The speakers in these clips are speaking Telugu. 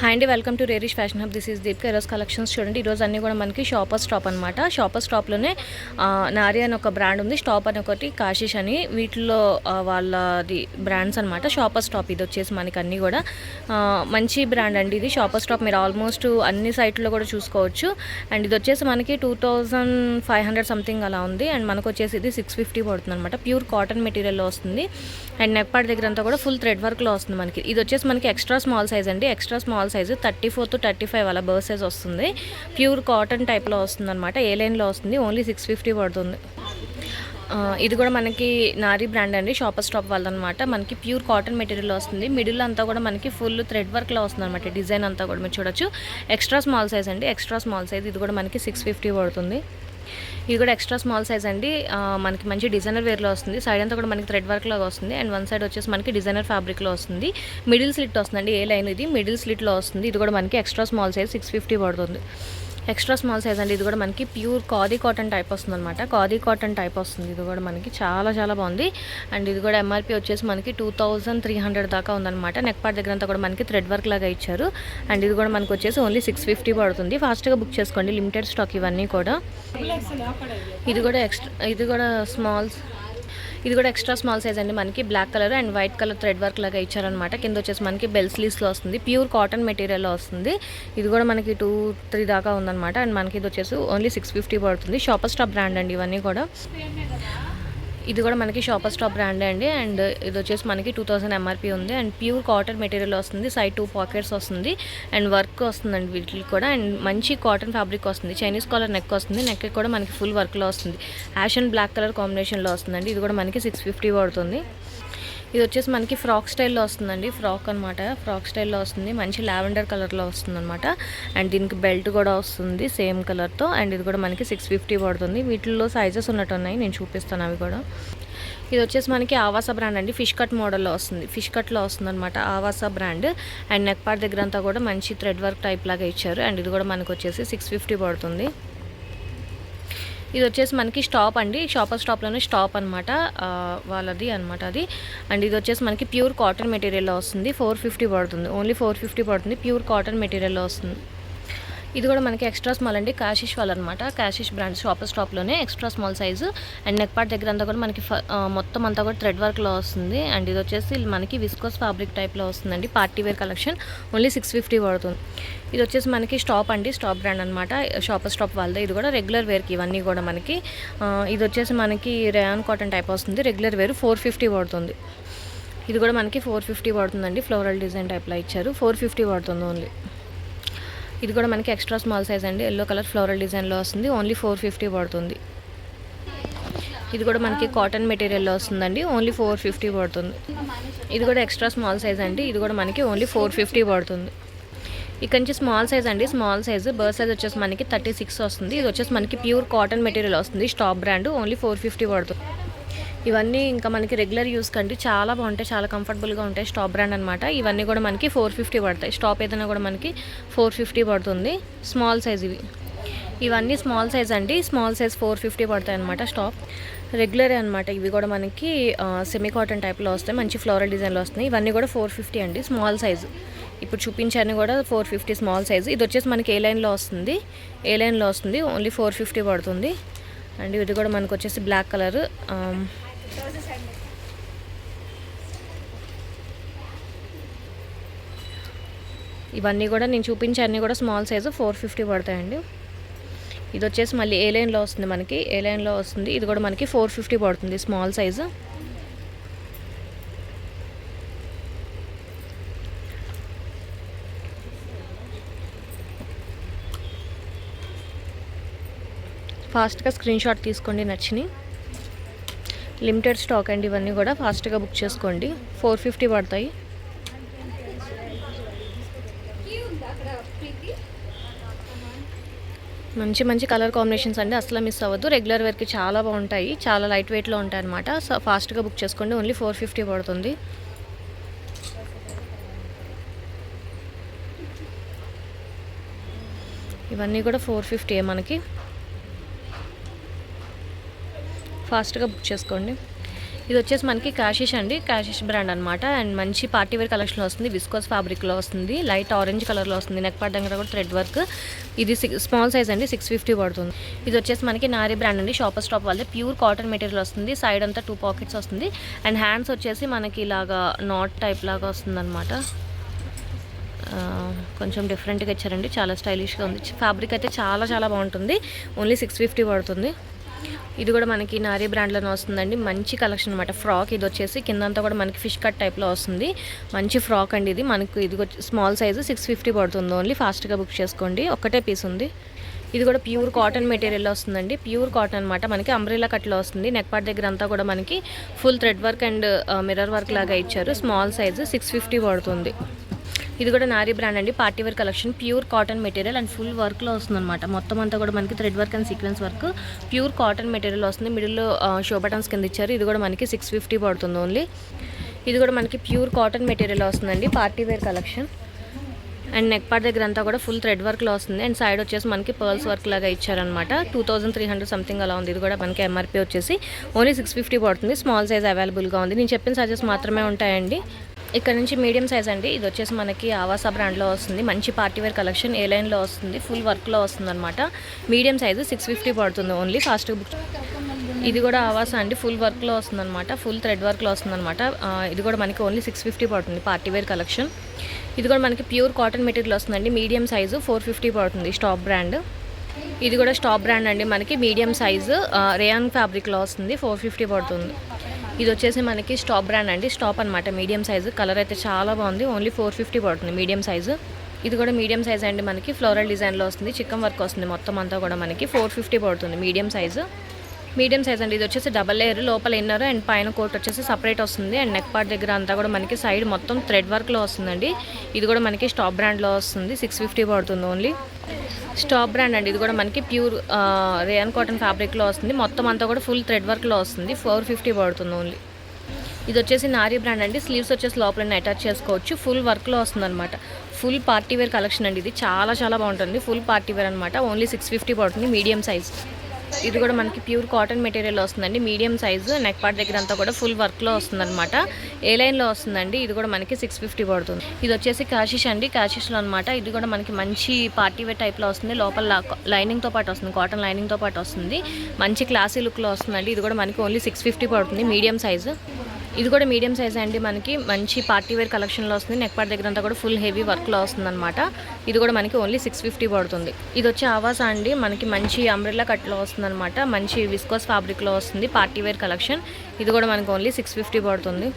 హాయ్ అండి, welcome to rarish fashion hub. This is Deepka. ఈరోజు కలెక్షన్స్ చూడండి. ఈరోజు అన్నీ కూడా మనకి షాపర్ స్టాప్ అనమాట. షాపర్ స్టాప్లోనే నారి అని ఒక బ్రాండ్ ఉంది, స్టాప్ అని ఒకటి, కాశీష్ అని, వీటిలో వాళ్ళది బ్రాండ్స్ అనమాట. షాపర్ స్టాప్ ఇది వచ్చేసి మనకి అన్నీ కూడా మంచి బ్రాండ్ అండి. ఇది షాపర్ స్టాప్ మీరు ఆల్మోస్ట్ అన్ని సైట్లో కూడా చూసుకోవచ్చు. అండ్ ఇది వచ్చేసి మనకి 2500 సంథింగ్ అలా ఉంది. అండ్ మనకు వచ్చేసి ఇది 650 పడుతుంది అనమాట. ప్యూర్ కాటన్ మెటీరియల్లో వస్తుంది. అండ్ నెక్ పార్ట్ దగ్గర అంతా కూడా ఫుల్ థ్రెడ్ వర్క్లో వస్తుంది మనకి. ఇది వచ్చేసి మనకి ఎక్స్ట్రా స్మాల్ సైజ్ అండి. ఎక్స్ట్రా స్మాల్ సైజు 34 to 35 అలా బర్త్ సైజ్ వస్తుంది. ప్యూర్ కాటన్ టైప్లో వస్తుంది అనమాట. ఏ లైన్లో వస్తుంది. ఓన్లీ 650 పడుతుంది. ఇది కూడా మనకి నారీ బ్రాండ్ అండి, షాపర్ స్టాప్ వాళ్ళనమాట. మనకి ప్యూర్ కాటన్ మెటీరియల్ వస్తుంది. మిడిల్ అంతా కూడా మనకి ఫుల్ థ్రెడ్ వర్క్లో వస్తుంది అనమాట. డిజైన్ అంతా కూడా మీరు చూడొచ్చు. ఎక్స్ట్రా స్మాల్ సైజ్ అండి, ఎక్స్ట్రా స్మాల్ సైజ్. ఇది కూడా మనకి 650 పడుతుంది. ఇది కూడా ఎక్స్ట్రా స్మాల్ సైజ్ అండి. మనకి మంచి డిజైనర్ వేర్లో వస్తుంది. సైడ్ అంతా కూడా మనకి థ్రెడ్ వర్క్లో వస్తుంది. అండ్ వన్ సైడ్ వచ్చేసి మనకి డిజైనర్ ఫ్యాబ్రిక్లో వస్తుంది. మిడిల్ స్లిట్ వస్తుందండి. ఏ లైన్ ఇది మిడిల్ స్లిట్లో వస్తుంది. ఇది కూడా మనకి ఎక్స్ట్రా స్మాల్ సైజ్ 650 పడుతుంది. ఎక్స్ట్రా స్మాల్ సైజ్ అండి. ఇది కూడా మనకి ప్యూర్ ఖాదీ కాటన్ టైప్ వస్తుంది అనమాట. ఖాదీ కాటన్ టైప్ వస్తుంది. ఇది కూడా మనకి చాలా చాలా బాగుంది. అండ్ ఇది కూడా ఎంఆర్పీ వచ్చేసి మనకి 2300 దాకా ఉందన్నమాట. నెక్ పార్ట్ దగ్గర అంతా కూడా మనకి థ్రెడ్ వర్క్ లాగా ఇచ్చారు. అండ్ ఇది కూడా మనకి వచ్చేసి ఓన్లీ 650 పడుతుంది. ఫాస్ట్గా బుక్ చేసుకోండి, లిమిటెడ్ స్టాక్ ఇవన్నీ కూడా. ఇది కూడా ఎక్స్ట్రా స్మాల్ సైజ్ అండి. మనకి black colour and white colour thread work లాగా ఇచ్చారనమాట. కింద వచ్చేసి మనకి బెల్ స్లీవ్స్లో వస్తుంది. ప్యూర్ కాటన్ మెటీరియల్లో వస్తుంది. ఇది కూడా మనకి 2-3 దాకా ఉందన్నమాట. అండ్ మనకి ఇది వచ్చేసి ఓన్లీ 650 పడుతుంది. షాపర్ స్టాప్ బ్రాండ్ అండి ఇవన్నీ కూడా. ఇది కూడా మనకి షాపర్ స్టాప్ బ్రాండ్ అండి. అండ్ ఇది వచ్చేసి మనకి 2000 ఎంఆర్పీ ఉంది. అండ్ ప్యూర్ కాటన్ మెటీరియల్ వస్తుంది. సైడ్ 2 పాకెట్స్ వస్తుంది. అండ్ వర్క్ వస్తుందండి వీటికి కూడా. అండ్ మంచి కాటన్ ఫ్యాబ్రిక్ వస్తుంది. చైనీస్ కాలర్ నెక్ వస్తుంది. నెక్ కూడా మనకి ఫుల్ వర్క్లో వస్తుంది. యాష్ అండ్ బ్లాక్ కలర్ కాంబినేషన్లో వస్తుందండి. ఇది కూడా మనకి 650 పడుతుంది. ఇది వచ్చేసి మనకి ఫ్రాక్ స్టైల్లో వస్తుందండి. ఫ్రాక్ అనమాట. ఫ్రాక్ స్టైల్లో వస్తుంది. మంచి లావెండర్ కలర్లో వస్తుంది అనమాట. అండ్ దీనికి బెల్ట్ కూడా వస్తుంది సేమ్ కలర్తో. అండ్ ఇది కూడా మనకి 650 పడుతుంది. వీటిల్లో సైజెస్ ఉన్నట్టు ఉన్నాయి, నేను చూపిస్తాను అవి కూడా. ఇది వచ్చేసి మనకి ఆవాస బ్రాండ్ అండి. ఫిష్ కట్ మోడల్లో వస్తుంది. ఫిష్ కట్లో వస్తుంది అనమాట ఆవాస బ్రాండ్. అండ్ నెక్ పార్ట్ దగ్గర అంతా కూడా మంచి థ్రెడ్ వర్క్ టైప్ లాగా ఇచ్చారు. అండ్ ఇది కూడా మనకు వచ్చేసి 650 పడుతుంది. ఇది వచ్చేసి మనకి స్టాప్ అండి. షాపర్ స్టాప్లోనే స్టాప్ అనమాట వాళ్ళది అనమాట అది. అండ్ ఇది వచ్చేసి మనకి ప్యూర్ కాటన్ మెటీరియల్లో వస్తుంది. 450 పడుతుంది. ఓన్లీ 450 పడుతుంది. ప్యూర్ కాటన్ మెటీరియల్లో వస్తుంది. ఇది కూడా మనకి ఎక్స్ట్రా స్మాల్ అండి. కాశీష్ వాళ్ళు అనమాట. కాశీష్ బ్రాండ్ షాపర్ స్టాప్లోనే extra small size. And neck part దగ్గర అంతా కూడా మనకి మొత్తం అంతా కూడా థ్రెడ్ వర్క్లో వస్తుంది. అండ్ ఇది వచ్చేసి మనకి విస్కోస్ ఫ్యాబ్రిక్ టైప్లో వస్తుందండి. Party wear collection. ఓన్లీ 650 పడుతుంది. ఇది వచ్చేసి మనకి స్టాప్ అండి. స్టాప్ బ్రాండ్ అనమాట. షాపర్ స్టాప్ వాళ్ళదే. ఇది కూడా రెగ్యులర్ వేర్కి ఇవన్నీ కూడా మనకి. ఇది వచ్చేసి మనకి రేయాన్ కాటన్ టైప్ వస్తుంది. రెగ్యులర్ వేర్ 450 పడుతుంది. ఇది కూడా మనకి 450 పడుతుందండి. ఫ్లోరల్ డిజైన్ టైప్లో ఇచ్చారు. 450 పడుతుంది ఓన్లీ. ఇది కూడా మనకి ఎక్స్ట్రా స్మాల్ సైజ్ అండి. ఎల్లో కలర్ ఫ్లోరల్ డిజైన్లో వస్తుంది. ఓన్లీ 450 పడుతుంది. ఇది కూడా మనకి కాటన్ మెటీరియల్లో వస్తుందండి. ఓన్లీ 450 పడుతుంది. ఇది కూడా ఎక్స్ట్రా స్మాల్ సైజ్ అండి. ఇది కూడా మనకి ఓన్లీ 450 పడుతుంది. ఇక్కడ నుంచి స్మాల్ సైజ్ అండి. స్మాల్ సైజ్ బర్త్ సైజ్ వచ్చేసి మనకి 36 వస్తుంది. ఇది వచ్చేసి మనకి ప్యూర్ కాటన్ మెటీరియల్ వస్తుంది. Stop brand. ఓన్లీ 450 పడుతుంది. ఇవన్నీ ఇంకా మనకి రెగ్యులర్ యూస్ కండి చాలా బాగుంటాయి, చాలా కంఫర్టబుల్గా ఉంటాయి. స్టాప్ బ్రాండ్ అనమాట. ఇవన్నీ కూడా మనకి 450 పడతాయి. స్టాప్ ఏదైనా కూడా మనకి 450 పడుతుంది. స్మాల్ సైజ్ ఇవన్నీ స్మాల్ సైజ్ అండి. స్మాల్ సైజ్ 450 పడతాయి అనమాట. స్టాప్ రెగ్యులర్ అనమాట. ఇవి కూడా మనకి సెమీ కాటన్ టైప్లో వస్తాయి. మంచి ఫ్లోరల్ డిజైన్లో వస్తున్నాయి. ఇవన్నీ కూడా 450 అండి. స్మాల్ సైజు ఇప్పుడు చూపించాను కూడా 450 స్మాల్ సైజు. ఇది వచ్చేసి మనకి ఏ లైన్లో వస్తుంది. ఏ లైన్లో వస్తుంది. ఓన్లీ 450 పడుతుంది. అండ్ ఇది కూడా మనకు వచ్చేసి బ్లాక్ కలర్. ఇవన్నీ కూడా నేను చూపించే అన్నీ కూడా స్మాల్ సైజు 450 పడతాయండి. ఇది వచ్చేసి మళ్ళీ ఏ లైన్లో వస్తుంది. మనకి ఏ లైన్లో వస్తుంది. ఇది కూడా మనకి 450 పడుతుంది. Small size. ఫాస్ట్గా స్క్రీన్ షాట్ తీసుకోండి నచ్చినాయి. లిమిటెడ్ స్టాక్ అండి ఇవన్నీ కూడా. ఫాస్ట్గా బుక్ చేసుకోండి. 450 పడతాయి. మంచి మంచి కలర్ కాంబినేషన్స్ అండి. అసలు మిస్ అవ్వద్దు. రెగ్యులర్ వేర్కి చాలా బాగుంటాయి. చాలా లైట్ వెయిట్లో ఉంటాయి అనమాట. సో ఫాస్ట్గా బుక్ చేసుకోండి. ఓన్లీ 450 పడుతుంది. ఇవన్నీ కూడా 450 మనకి. ఫాస్ట్గా బుక్ చేసుకోండి. ఇది వచ్చేసి మనకి కాషిష్ అండి, కాషిష్ బ్రాండ్ అనమాట. అండ్ మంచి పార్టీ వేర్ కలెక్షన్లో వస్తుంది, విస్కోస్ ఫ్యాబ్రిక్లో వస్తుంది, లైట్ ఆరెంజ్ కలర్లో వస్తుంది. నెక్ పార్ట్ దగ్గర కూడా థ్రెడ్ వర్క్. ఇది స్మాల్ సైజ్ అండి, 650 పడుతుంది. ఇది వచ్చేసి మనకి నారీ బ్రాండ్ అండి, షాపర్ స్టాప్ వాళ్ళది. ప్యూర్ కాటన్ మెటీరియల్ వస్తుంది, సైడ్ అంతా 2 పాకెట్స్ వస్తుంది. అండ్ హ్యాండ్స్ వచ్చేసి మనకి ఇలాగా నాట్ టైప్ లాగా వస్తుంది అనమాట. కొంచెం డిఫరెంట్గా ఇచ్చారండి, చాలా స్టైలిష్గా ఉంది. ఫ్యాబ్రిక్ అయితే చాలా చాలా బాగుంటుంది. ఓన్లీ 650 పడుతుంది. ఇది కూడా మనకి నారీ బ్రాండ్లోనే వస్తుందండి. మంచి కలెక్షన్ అనమాట. ఫ్రాక్ ఇది వచ్చేసి కిందంతా కూడా మనకి ఫిష్ కట్ టైప్లో వస్తుంది. మంచి ఫ్రాక్ అండి ఇది. మనకి ఇది స్మాల్ సైజు 650 పడుతుంది. ఓన్లీ ఫాస్ట్గా బుక్ చేసుకోండి, ఒక్కటే పీస్ ఉంది. ఇది కూడా ప్యూర్ కాటన్ మెటీరియల్లో వస్తుందండి. ప్యూర్ కాటన్ అనమాట. మనకి అంబ్రెలా కట్లో వస్తుంది. నెక్ పార్ట్ దగ్గర అంతా కూడా మనకి full thread work and mirror work లాగా ఇచ్చారు. స్మాల్ సైజు 650 పడుతుంది. ఇది కూడా నారీ బ్రాండ్ అండి, party wear collection. Pure cotton material and full వర్క్లో వస్తుంది అనమాట. మొత్తం అంతా కూడా మనకి thread work and sequence work. Pure cotton material వస్తుంది. మిడిల్లో షో బటన్స్ కింద ఇచ్చారు. ఇది కూడా మనకి 650 పడుతుంది ఓన్లీ. ఇది కూడా మనకి ప్యూర్ కాటన్ మెటీరియల్ వస్తుందండి, party wear collection. And neck part దగ్గర అంతా కూడా ఫుల్ థ్రెడ్ వర్క్లో వస్తుంది. అండ్ సైడ్ వచ్చేసి మనకి పర్ల్స్ వర్క్ లాగా ఇచ్చారనమాట. 2300 సంథింగ్ అలా ఉంది. ఇది కూడా మనకి ఎంఆర్పీ వచ్చేసి ఓన్లీ 650 పడుతుంది. స్మాల్ సైజ్ అవైలబుల్గా ఉంది. నేను చెప్పిన సైజెస్ మాత్రమే ఉంటాయండి. ఇక్కడ నుంచి మీడియం సైజ్ అండి. ఇది వచ్చేసి మనకి ఆవాసా బ్రాండ్లో వస్తుంది. మంచి పార్టీవేర్ కలెక్షన్, ఏ లైన్లో వస్తుంది, ఫుల్ వర్క్లో వస్తుంది అనమాట. మీడియం సైజు 650 పడుతుంది ఓన్లీ. ఫాస్ట్గా బుక్. ఇది కూడా ఆవాసా అండి, ఫుల్ వర్క్లో వస్తుంది అనమాట. ఫుల్ థ్రెడ్ వర్క్లో వస్తుంది అనమాట. ఇది కూడా మనకి ఓన్లీ 650 పడుతుంది, పార్టీవేర్ కలెక్షన్. ఇది కూడా మనకి ప్యూర్ కాటన్ మెటీరియల్ వస్తుందండి. మీడియం సైజు 450 పడుతుంది, స్టాప్ బ్రాండ్. ఇది కూడా స్టాప్ బ్రాండ్ అండి, మనకి మీడియం సైజు రేయాన్ ఫ్యాబ్రిక్లో వస్తుంది, 450 పడుతుంది. ఇది వచ్చేసి మనకి స్టాప్ బ్రాండ్ అండి, స్టాప్ అనమాట. మీడియం సైజు, కలర్ అయితే చాలా బాగుంది. ఓన్లీ 450 పడుతుంది, మీడియం సైజు. ఇది కూడా మీడియం సైజ్ అండి, మనకి ఫ్లోరల్ డిజైన్లో వస్తుంది, చిక్కన్ వర్క్ వస్తుంది. మొత్తం అంతా కూడా మనకి 450 పడుతుంది, మీడియం సైజు. మీడియం సైజ్ అండి. ఇది వచ్చేసి డబల్ లేయర్, లోపల ఇన్నర్ అండ్ పైన కోట్ వచ్చేసి సపరేట్ వస్తుంది. అండ్ నెక్ పార్ట్ దగ్గర అంతా కూడా మనకి సైడ్ మొత్తం థ్రెడ్ వర్క్లో వస్తుందండి. ఇది కూడా మనకి స్టాప్ బ్రాండ్లో వస్తుంది, 650 పడుతుంది ఓన్లీ. స్టాప్ బ్రాండ్ అండి. ఇది కూడా మనకి ప్యూర్ రేయాన్ కాటన్ ఫ్యాబ్రిక్లో వస్తుంది. మొత్తం అంతా కూడా ఫుల్ థ్రెడ్ వర్క్లో వస్తుంది, 450 పడుతుంది ఓన్లీ. ఇది వచ్చేసి నారీ బ్రాండ్ అండి. స్లీవ్స్ వచ్చేసి లోపల అటాచ్ చేసుకోవచ్చు. ఫుల్ వర్క్లో వస్తుంది అనమాట. ఫుల్ పార్టీవేర్ కలెక్షన్ అండి. ఇది చాలా చాలా బాగుంటుంది. ఫుల్ పార్టీవేర్ అనమాట. ఓన్లీ 650 పడుతుంది, మీడియం సైజ్. ఇది కూడా మనకి ప్యూర్ కాటన్ మెటీరియల్ వస్తుందండి, మీడియం సైజు. నెక్ పార్ట్ దగ్గర అంతా కూడా ఫుల్ వర్క్లో వస్తుంది అనమాట. ఏ లైన్లో వస్తుందండి. ఇది కూడా మనకి 650 పడుతుంది. ఇది వచ్చేసి కాషిష్ అండి, కాషిష్లో అనమాట. ఇది కూడా మనకి మంచి పార్టీవేర్ టైప్లో వస్తుంది. లోపల లైనింగ్తో పాటు వస్తుంది, కాటన్ లైనింగ్తో పాటు వస్తుంది. మంచి క్లాసీ లుక్లో వస్తుందండి. ఇది కూడా మనకి ఓన్లీ 650 పడుతుంది, మీడియం సైజు. ఇది కూడా మీడియం సైజ్ అండి, మనకి మంచి పార్టీవేర్ కలెక్షన్లో వస్తుంది. నెక్ పార్ట్ దగ్గర అంతా కూడా ఫుల్ హెవీ వర్క్లో వస్తుంది అనమాట. ఇది కూడా మనకి ఓన్లీ 650 పడుతుంది. ఇది వచ్చి ఆవాసా అండి, మనకి మంచి అంబ్రెల్లా కట్లో వస్తుంది అనమాట. మంచి విస్కోస్ ఫ్యాబ్రిక్లో వస్తుంది, పార్టీవేర్ కలెక్షన్. ఇది కూడా మనకి ఓన్లీ 650 పడుతుంది,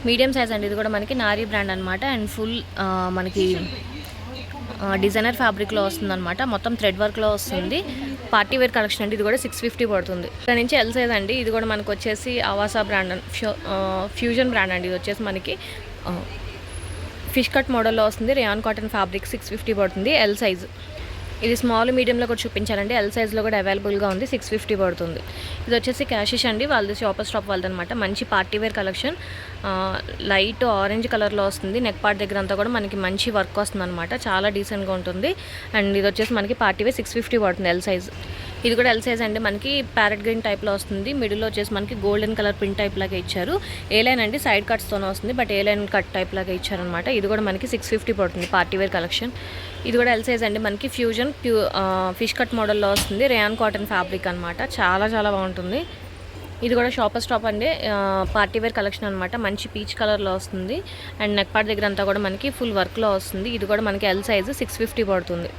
మీడియం సైజ్ అండి. ఇది కూడా మనకి నారీ బ్రాండ్ అనమాట. అండ్ ఫుల్ మనకి డిజైనర్ ఫ్యాబ్రిక్లో వస్తుంది అనమాట. మొత్తం థ్రెడ్ వర్క్లో వస్తుంది, పార్టీవేర్ కలెక్షన్ అండి. ఇది కూడా 650 పడుతుంది. ఇక్కడ నుంచి ఎల్ సైజ్ అండి. ఇది కూడా మనకు వచ్చేసి ఆవాసా బ్రాండ్, ఫ్యూజన్ బ్రాండ్ అండి. ఇది వచ్చేసి మనకి ఫిష్ కట్ మోడల్లో వస్తుంది, రేయాన్ కాటన్ ఫ్యాబ్రిక్, 650 పడుతుంది, ఎల్ సైజ్. ఇది స్మాల్ మీడియంలో కూడా చూపించాలండి. ఎల్ సైజ్లో కూడా అవైలబుల్గా ఉంది, 650 పడుతుంది. ఇది వచ్చేసి క్యాషిష్ అండి, వాళ్ళది షాపర్ స్టాప్ వాళ్ళది అనమాట. మంచి పార్టీవేర్ కలెక్షన్, లైట్ ఆరెంజ్ కలర్లో వస్తుంది. నెక్ పార్ట్ దగ్గర అంతా కూడా మనకి మంచి వర్క్ వస్తుంది అనమాట. చాలా డీసెంట్గా ఉంటుంది. అండ్ ఇది వచ్చేసి మనకి పార్టీవేర్ 650 పడుతుంది, ఎల్ సైజ్. ఇది కూడా ఎల్ సైజ్ అండి, మనకి ప్యారెట్ గ్రీన్ టైప్లో వస్తుంది. మిడిల్లో వచ్చేసి మనకి గోల్డెన్ కలర్ ప్రింట్ టైప్ లాగా ఇచ్చారు. ఏ లైన్ అండి, సైడ్ కట్స్తోనే వస్తుంది, but A line cut type లాగా ఇచ్చారనమాట. ఇది కూడా మనకి 650 పడుతుంది, పార్టీవేర్ కలెక్షన్. ఇది కూడా ఎల్ సైజ్ అండి, మనకి ఫ్యూజన్ ఫిష్ కట్ మోడల్లో వస్తుంది, రేయాన్ కాటన్ ఫ్యాబ్రిక్ అనమాట. చాలా చాలా బాగుంటుంది. ఇది కూడా షాపర్ స్టాప్ అండి, పార్టీవేర్ కలెక్షన్ అనమాట. మంచి పీచ్ కలర్లో వస్తుంది. అండ్ నెక్ పార్ట్ దగ్గర అంతా కూడా మనకి ఫుల్ వర్క్లో వస్తుంది. ఇది కూడా మనకి ఎల్ సైజు 650 పడుతుంది,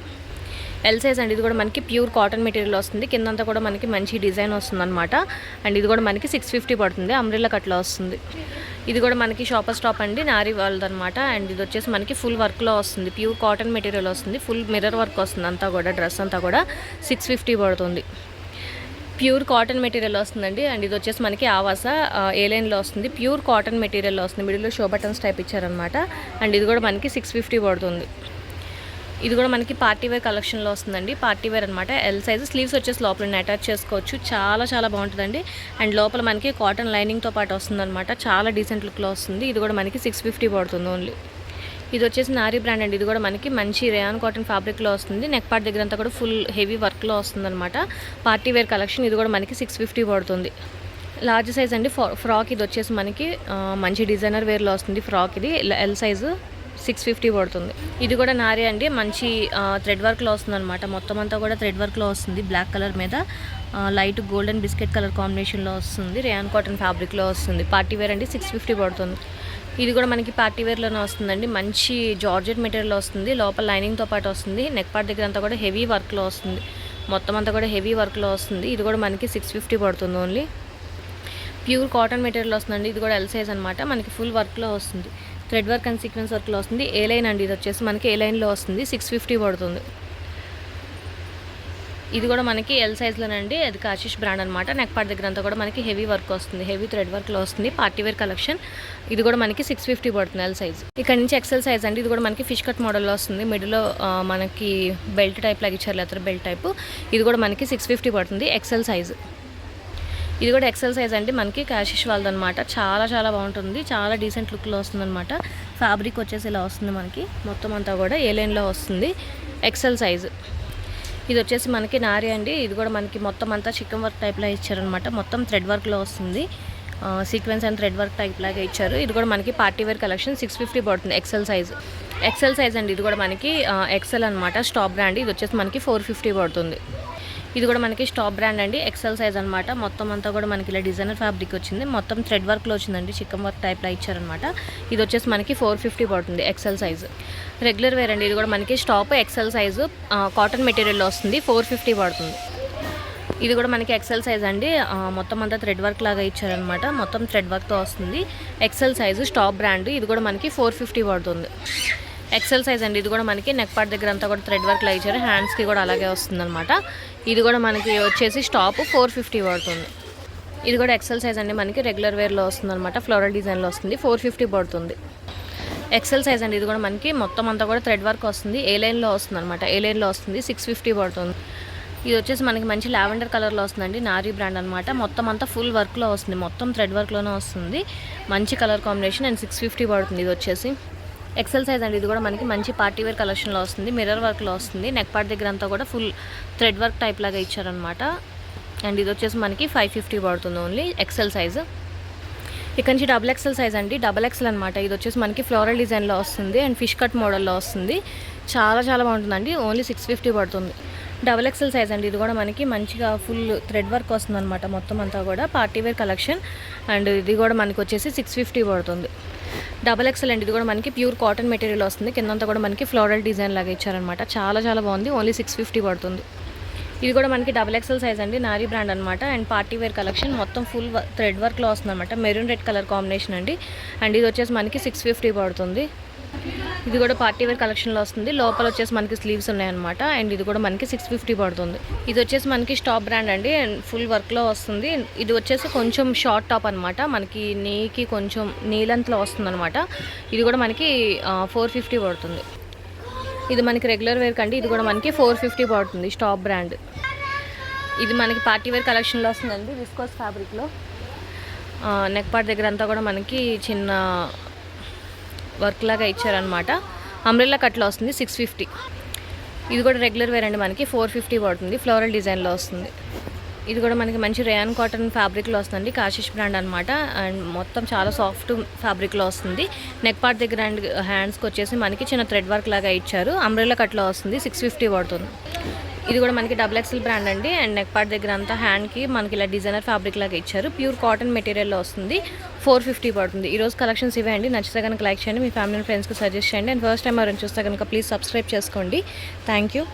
ఎల్ సైజ్ అండి. ఇది కూడా మనకి ప్యూర్ కాటన్ మెటీరియల్ వస్తుంది. కిందంతా కూడా మనకి మంచి డిజైన్ వస్తుంది అనమాట. అండ్ ఇది కూడా మనకి 650 పడుతుంది, అంబ్రెల్లా కట్లో వస్తుంది. ఇది కూడా మనకి షాపర్ స్టాప్ అండి, నారీ వాళ్ళది అనమాట. అండ్ ఇది వచ్చేసి మనకి ఫుల్ వర్క్లో వస్తుంది, ప్యూర్ కాటన్ మెటీరియల్ వస్తుంది, ఫుల్ మిర్రర్ వర్క్ వస్తుంది అంతా కూడా. డ్రెస్ అంతా కూడా 650 పడుతుంది, ప్యూర్ కాటన్ మెటీరియల్ వస్తుందండి. అండ్ ఇది వచ్చేసి మనకి ఆవాసా ఏ లైన్లో వస్తుంది, ప్యూర్ కాటన్ మెటీరియల్లో వస్తుంది. మిడిల్లో షో బటన్స్ టైప్ ఇచ్చారనమాట. అండ్ ఇది కూడా మనకి 650 పడుతుంది. ఇది కూడా మనకి పార్టీవేర్ కలెక్షన్లో వస్తుందండి, పార్టీవేర్ అనమాట. L size. స్లీవ్స్ వచ్చేసి లోపల అటాచ్ చేసుకోవచ్చు. చాలా చాలా బాగుంటుందండి. అండ్ లోపల మనకి కాటన్ లైనింగ్తో పాటు వస్తుందన్నమాట. చాలా డీసెంట్ లుక్లో వస్తుంది. ఇది కూడా మనకి 650 పడుతుంది ఓన్లీ. ఇది వచ్చేసి నారీ బ్రాండ్ అండి. ఇది కూడా మనకి మంచి రేయాన్ కాటన్ ఫ్యాబ్రిక్లో వస్తుంది. నెక్ పార్ట్ దగ్గర అంతా కూడా ఫుల్ హెవీ వర్క్లో వస్తుంది అనమాట. Party wear collection. ఇది కూడా మనకి 650 పడుతుంది. లార్జ్ సైజ్ అండి. ఫ్రాక్ ఇది వచ్చేసి మనకి మంచి డిజైనర్ వేర్లో వస్తుంది. ఫ్రాక్ ఇది ఎల్ సైజు 650 పడుతుంది. ఇది కూడా నారీ అండి. మంచి థ్రెడ్ వర్క్లో వస్తుంది అనమాట. మొత్తం అంతా కూడా థ్రెడ్ వర్క్లో వస్తుంది. బ్లాక్ కలర్ మీద లైట్ గోల్డెన్ బిస్కెట్ కలర్ కాంబినేషన్లో వస్తుంది. రేయాన్ కాటన్ ఫ్యాబ్రిక్లో వస్తుంది. పార్టీ వేర్ అండి. 650 పడుతుంది. ఇది కూడా మనకి పార్టీ వేర్లోనే వస్తుందండి. మంచి జార్జెట్ మెటీరియల్లో వస్తుంది. లోపల లైనింగ్తో పాటు వస్తుంది. నెక్ పార్ట్ దగ్గర అంతా కూడా హెవీ వర్క్లో వస్తుంది. మొత్తం అంతా కూడా హెవీ వర్క్లో వస్తుంది. ఇది కూడా మనకి 650 పడుతుంది. ఓన్లీ ప్యూర్ కాటన్ మెటీరియల్ వస్తుందండి. ఇది కూడా ఎల్ సైజ్ అనమాట. మనకి ఫుల్ వర్క్లో వస్తుంది. థ్రెడ్ వర్క్ అండ్ సీక్వెన్స్ వర్క్లో వస్తుంది. ఏ లైన్ అండి. ఇది వచ్చేసి మనకి ఏ లైన్లో వస్తుంది. 650 పడుతుంది. ఇది కూడా మనకి ఎల్ సైజ్లోనండి. అది కాశీష్ బ్రాండ్ అనమాట. నెక్ పార్ట్ దగ్గర అంతా కూడా మనకి హెవీ వర్క్ వస్తుంది. హెవీ థ్రెడ్ వర్క్లో వస్తుంది. Party wear collection. ఇది కూడా మనకి 650 పడుతుంది ఎల్ సైజ్. ఇక్కడ నుంచి ఎక్సెల్ సైజ్ అండి. ఇది కూడా మనకి ఫిష్ కట్ మోడల్లో వస్తుంది. మిడిల్లో మనకి బెల్ట్ టైప్ లాగా ఇచ్చారు. లేకపోతే బెల్ట్ టైపు. ఇది కూడా మనకి 650 పడుతుంది. XL size. ఇది కూడా ఎక్సెల్ సైజ్ అండి. మనకి కాశీష్ వాళ్ళది అనమాట. చాలా చాలా బాగుంటుంది. చాలా డీసెంట్ లుక్లో వస్తుంది అనమాట. ఫ్యాబ్రిక్ వచ్చేసి ఇలా వస్తుంది మనకి. మొత్తం అంతా కూడా ఏ లైన్లో వస్తుంది. XL size. ఇది వచ్చేసి మనకి నారీ అండి. ఇది కూడా మనకి మొత్తం అంతా చికెన్ వర్క్ టైప్లో ఇచ్చారనమాట. మొత్తం థ్రెడ్ వర్క్లో వస్తుంది. Sequence and thread work type లాగా ఇచ్చారు. ఇది కూడా మనకి పార్టీ వేర్ కలెక్షన్ 650 పడుతుంది. XL size. ఎక్సెల్ సైజ్ అండి. ఇది కూడా మనకి ఎక్సెల్ అనమాట. Stop brand. ఇది వచ్చేసి మనకి 450 పడుతుంది. ఇది కూడా మనకి స్టాప్ బ్రాండ్ అండి. ఎక్సెల్ సైజ్ అనమాట. మొత్తం అంతా కూడా మనకి ఇలా డిజైనర్ ఫ్యాబ్రిక్ వచ్చింది. మొత్తం థ్రెడ్ వర్క్లో వచ్చిందండి. చికెన్ వర్క్ టైప్లో ఇచ్చారనమాట. ఇది వచ్చేసి మనకి 450 పడుతుంది. XL size. రెగ్యులర్ వేర్ అండి. ఇది కూడా మనకి స్టాప్ ఎక్సెల్ సైజు కాటన్ మెటీరియల్లో వస్తుంది. 450 పడుతుంది. ఇది కూడా మనకి ఎక్సెల్ సైజ్ అండి. మొత్తం అంతా థ్రెడ్ వర్క్ లాగా ఇచ్చారనమాట. మొత్తం థ్రెడ్ వర్క్తో వస్తుంది. XL size. Stop brand. ఇది కూడా మనకి 450 పడుతుంది. ఎక్సెల్ సైజ్ అండి. ఇది కూడా మనకి నెక్ పార్ట్ దగ్గర అంతా కూడా థ్రెడ్ వర్క్ లాగా ఇచ్చారు. హ్యాండ్స్కి కూడా అలాగే వస్తుంది అనమాట. ఇది కూడా మనకి వచ్చేసి స్టాప్ 450 పడుతుంది. ఇది కూడా ఎక్సెల్ సైజ్ అండి. మనకి రెగ్యులర్ వేర్లో వస్తుంది అనమాట. ఫ్లోరల్ డిజైన్లో వస్తుంది. 450 పడుతుంది. ఎక్సెల్ సైజ్ అండి. ఇది కూడా మనకి మొత్తం అంతా కూడా థ్రెడ్ వర్క్ వస్తుంది. ఏ లైన్లో వస్తుంది అనమాట. ఏ లైన్లో వస్తుంది. 650 పడుతుంది. ఇది వచ్చేసి మనకి మంచి లావెండర్ కలర్లో వస్తుందండి. నారీ బ్రాండ్ అనమాట. మొత్తం అంతా ఫుల్ వర్క్లో వస్తుంది. మొత్తం థ్రెడ్ వర్క్లోనే వస్తుంది. మంచి కలర్ కాంబినేషన్ అండ్ 650 పడుతుంది. ఇది వచ్చేసి ఎక్సెల్ సైజ్ అండి. ఇది కూడా మనకి మంచి పార్టీ వేర్ కలెక్షన్లో వస్తుంది. మిర్రర్ వర్క్లో వస్తుంది. నెక్ పార్ట్ దగ్గర అంతా కూడా ఫుల్ థ్రెడ్ వర్క్ టైప్ లాగా ఇచ్చారనమాట. అండ్ ఇది వచ్చేసి మనకి 550 పడుతుంది. Only XL size. ఇక్కడ నుంచి డబుల్ ఎక్సెల్ సైజ్ అండి. డబుల్ ఎక్సెల్ అనమాట. ఇది వచ్చేసి మనకి ఫ్లోరల్ డిజైన్లో వస్తుంది అండ్ ఫిష్ కట్ మోడల్లో వస్తుంది. చాలా చాలా బాగుంటుందండి. ఓన్లీ 650 పడుతుంది. డబుల్ ఎక్సెల్ సైజ్ అండి. ఇది కూడా మనకి మంచిగా ఫుల్ థ్రెడ్ వర్క్ వస్తుంది అనమాట. మొత్తం అంతా కూడా పార్టీ వేర్ కలెక్షన్. అండ్ ఇది కూడా మనకి వచ్చేసి 650 పడుతుంది. డబల్ ఎక్సెల్ అండి. ఇది కూడా మనకి ప్యూర్ కాటన్ మెటీరియల్ వస్తుంది. కిందంతా కూడా మనకి ఫ్లోరల్ డిజైన్ లాగా ఇచ్చారనమాట. చాలా చాలా బాగుంది. ఓన్లీ 650 పడుతుంది. ఇది కూడా మనకి డబల్ ఎక్సెల్ సైజ్ అండి. నారీ బ్రాండ్ అనమాట. And party wear collection. మొత్తం ఫుల్ థ్రెడ్ వర్క్లో వస్తుంది అనమాట. మెరూన్ రెడ్ కలర్ కాంబినేషన్ అండి. అండ్ ఇది వచ్చేసి మనకి 650 పడుతుంది. ఇది కూడా పార్టీ వేర్ కలెక్షన్లో వస్తుంది. లోపల వచ్చేసి మనకి స్లీవ్స్ ఉన్నాయన్నమాట. అండ్ ఇది కూడా మనకి 650 పడుతుంది. ఇది వచ్చేసి మనకి స్టాప్ బ్రాండ్ అండి. అండ్ ఫుల్ వర్క్లో వస్తుంది. ఇది వచ్చేసి కొంచెం షార్ట్ టాప్ అనమాట. మనకి నీకి కొంచెం నీ లెంత్లో వస్తుంది అనమాట. ఇది కూడా మనకి 450 పడుతుంది. ఇది మనకి రెగ్యులర్ వేర్ కండి. ఇది కూడా మనకి 450 పడుతుంది. Stop brand. ఇది మనకి పార్టీ వేర్ కలెక్షన్లో వస్తుందండి. విస్కోస్ ఫ్యాబ్రిక్లో. నెక్ పార్ట్ దగ్గర అంతా కూడా మనకి చిన్న వర్క్ లాగా ఇచ్చారనమాట. అంబ్రెల్లా కట్లో వస్తుంది. 650. ఇది కూడా రెగ్యులర్ వేర్ అండి. మనకి 450 పడుతుంది. ఫ్లోరల్ డిజైన్లో వస్తుంది. ఇది కూడా మనకి మంచి రేయాన్ కాటన్ ఫ్యాబ్రిక్లో వస్తుంది. కాశీష్ బ్రాండ్ అనమాట. అండ్ మొత్తం చాలా సాఫ్ట్ ఫ్యాబ్రిక్లో వస్తుంది. నెక్ పార్ట్ దగ్గర అండ్ హ్యాండ్స్కి వచ్చేసి మనకి చిన్న థ్రెడ్ వర్క్ లాగా ఇచ్చారు. అంబ్రెల్లా కట్లో వస్తుంది. 650 పడుతుంది. ఇది కూడా మనకి డబుల్ ఎక్సెల్ బ్రాండ్ అండి. అండ్ నెక్ పార్ట్ దగ్గర అంతా హ్యాండ్కి మనకి ఇలా డిజైనర్ ఫ్యాబ్రిక్ లాగా ఇచ్చారు. ప్యూర్ కాటన్ మెటీరియల్లో వస్తుంది. 450 పడుతుంది. ఈరోజు కలెక్షన్స్ ఇవే అండి. నచ్చితే కనుక లైక్ చేయండి. మీ ఫ్యామిలీ అండ్ ఫ్రెండ్స్కి సజెస్ట్ చేయండి. అండ్ ఫస్ట్ టైం ఎవరైనా చూస్తే కనుక ప్లీజ్ సబ్స్క్రైబ్ చేసుకోండి. Thank you.